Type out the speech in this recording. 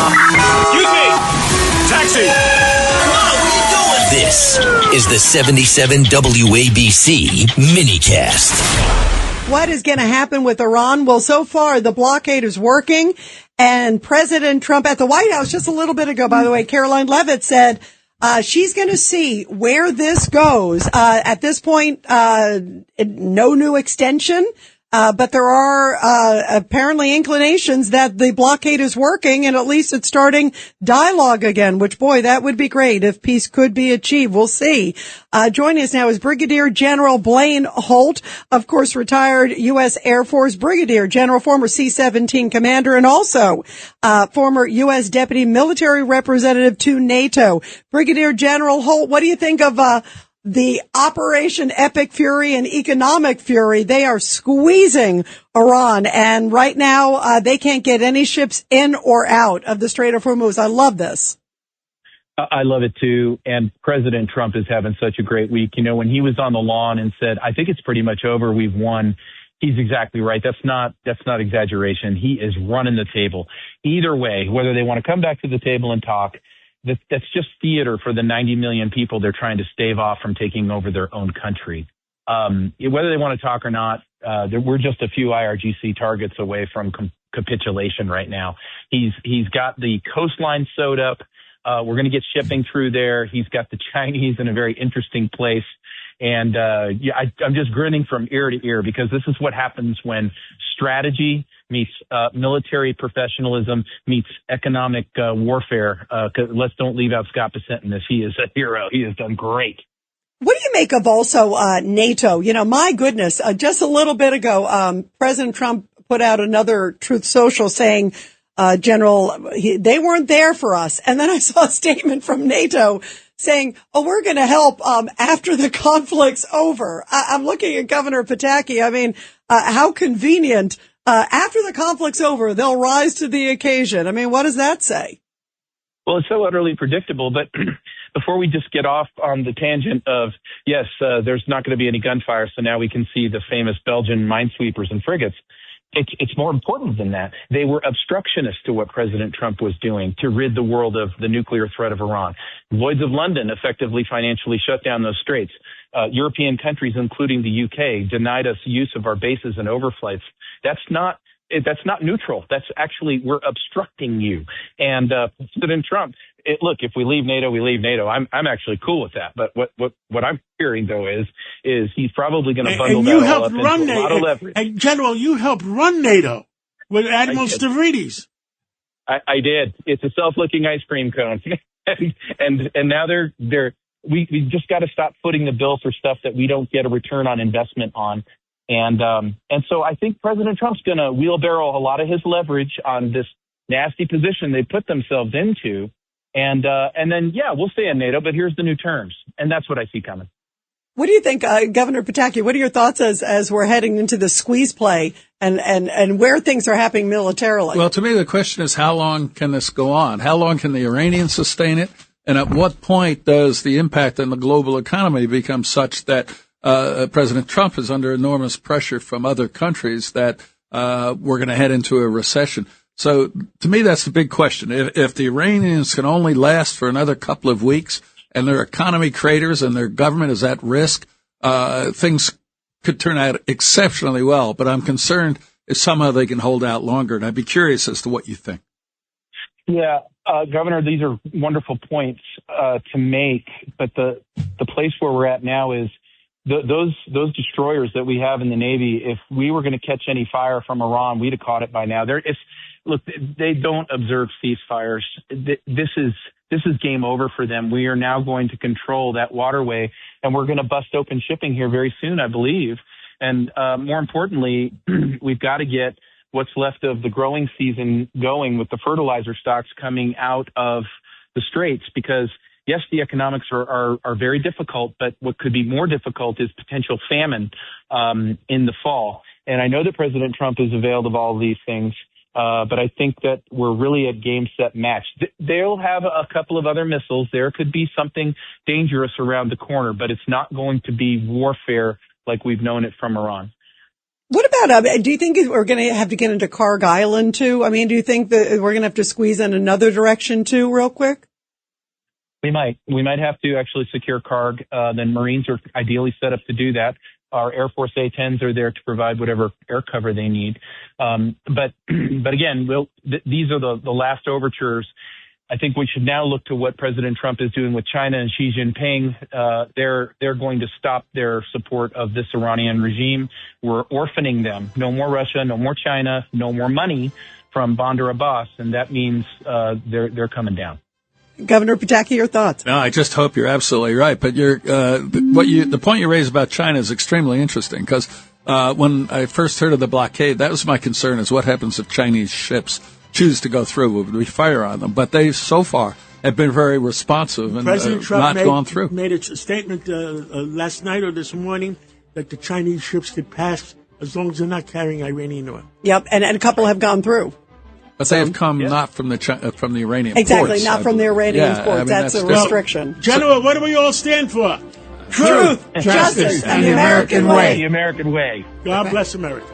Excuse me! Taxi! Come on, what are you doing? This is the 77 WABC minicast. What is going to happen with Iran? Well, so far, the blockade is working. And President Trump at the White House just a little bit ago, by the way, Caroline Leavitt said she's going to see where this goes. At this point, no new extension. But there are apparently inclinations that the blockade is working, and at least it's starting dialogue again, which, boy, that would be great if peace could be achieved. We'll see. Joining us now is Brigadier General Blaine Holt, of course, retired U.S. Air Force Brigadier General, former C-17 commander, and also former U.S. Deputy Military Representative to NATO. Brigadier General Holt, what do you think of the Operation Epic Fury and Economic Fury? They are squeezing Iran, and right now they can't get any ships in or out of the Strait of Hormuz. I love this. I love it too. And President Trump is having such a great week. You know, when he was on the lawn and said, I think it's pretty much over, we've won, he's exactly right. That's not exaggeration. He is running the table. Either way, whether they want to come back to the table and talk, that's just theater for the 90 million people they're trying to stave off from taking over their own country. Whether they want to talk or not, we're just a few IRGC targets away from capitulation right now. He's got the coastline sewed up. We're going to get shipping through there. He's got the Chinese in a very interesting place. And I'm just grinning from ear to ear, because this is what happens when strategy meets military professionalism meets economic warfare. Let's don't leave out Scott Bessent in this. He is a hero. He has done great. What do you make of also NATO? You know, my goodness, just a little bit ago, President Trump put out another Truth Social saying, they weren't there for us. And then I saw a statement from NATO saying, oh, we're going to help after the conflict's over. I'm looking at Governor Pataki. I mean, how convenient. After the conflict's over, they'll rise to the occasion. I mean, what does that say? Well, it's so utterly predictable. But before we just get off on the tangent of, yes, there's not going to be any gunfire, so now we can see the famous Belgian minesweepers and frigates. It's more important than that. They were obstructionists to what President Trump was doing to rid the world of the nuclear threat of Iran. Lloyd's of London effectively financially shut down those straits. European countries, including the UK, denied us use of our bases and overflights. That's not neutral. That's actually, we're obstructing you. And President Trump, look, if we leave NATO, we leave NATO. I'm actually cool with that. But what I'm hearing though is he's probably going to bundle that all up into a lot of leverage. And General, you helped run NATO with Admiral Stavridis. I did. It's a self-licking ice cream cone, and now we just got to stop footing the bill for stuff that we don't get a return on investment on. And so I think President Trump's going to wheelbarrow a lot of his leverage on this nasty position they put themselves into. And then, yeah, we'll stay in NATO, but here's the new terms. And that's what I see coming. What do you think, Governor Pataki? What are your thoughts as we're heading into the squeeze play and where things are happening militarily? Well, to me, the question is, how long can this go on? How long can the Iranians sustain it? And at what point does the impact on the global economy become such that President Trump is under enormous pressure from other countries that we're going to head into a recession? So to me, that's the big question. If the Iranians can only last for another couple of weeks and their economy craters and their government is at risk, things could turn out exceptionally well. But I'm concerned if somehow they can hold out longer. And I'd be curious as to what you think. Yeah, Governor, these are wonderful points to make. But the place where we're at now is those destroyers that we have in the Navy. If we were going to catch any fire from Iran, we'd have caught it by now. Look, they don't observe ceasefires. This is game over for them. We are now going to control that waterway, and we're going to bust open shipping here very soon, I believe. And more importantly, we've got to get what's left of the growing season going with the fertilizer stocks coming out of the straits, because yes, the economics are very difficult, but what could be more difficult is potential famine in the fall. And I know that President Trump is availed of all of these things, but I think that we're really at game, set, match. They'll have a couple of other missiles. There could be something dangerous around the corner, but it's not going to be warfare like we've known it from Iran. What about, do you think we're going to have to get into Karg Island too? I mean, do you think that we're going to have to squeeze in another direction too, real quick? We might have to actually secure Karg. Then Marines are ideally set up to do that. Our Air Force A-10s are there to provide whatever air cover they need. But again, these are the last overtures. I think we should now look to what President Trump is doing with China and Xi Jinping. They're going to stop their support of this Iranian regime. We're orphaning them. No more Russia, no more China, no more money from Bandar Abbas, and that means they're coming down. Governor Pataki, your thoughts? No, I just hope you're absolutely right. But the point you raised about China is extremely interesting because when I first heard of the blockade, that was my concern: is what happens if Chinese ships choose to go through? Would we fire on them? But they so far have been very responsive and President Trump not gone through. Made a statement last night or this morning that the Chinese ships could pass as long as they're not carrying Iranian oil. Yep, and a couple have gone through. But they have come not from the Iranian exactly, ports. Not from the Iranian ports. I mean, that's a different. restriction. General, what do we all stand for? Truth, justice, and the American way. The American way. God bless America.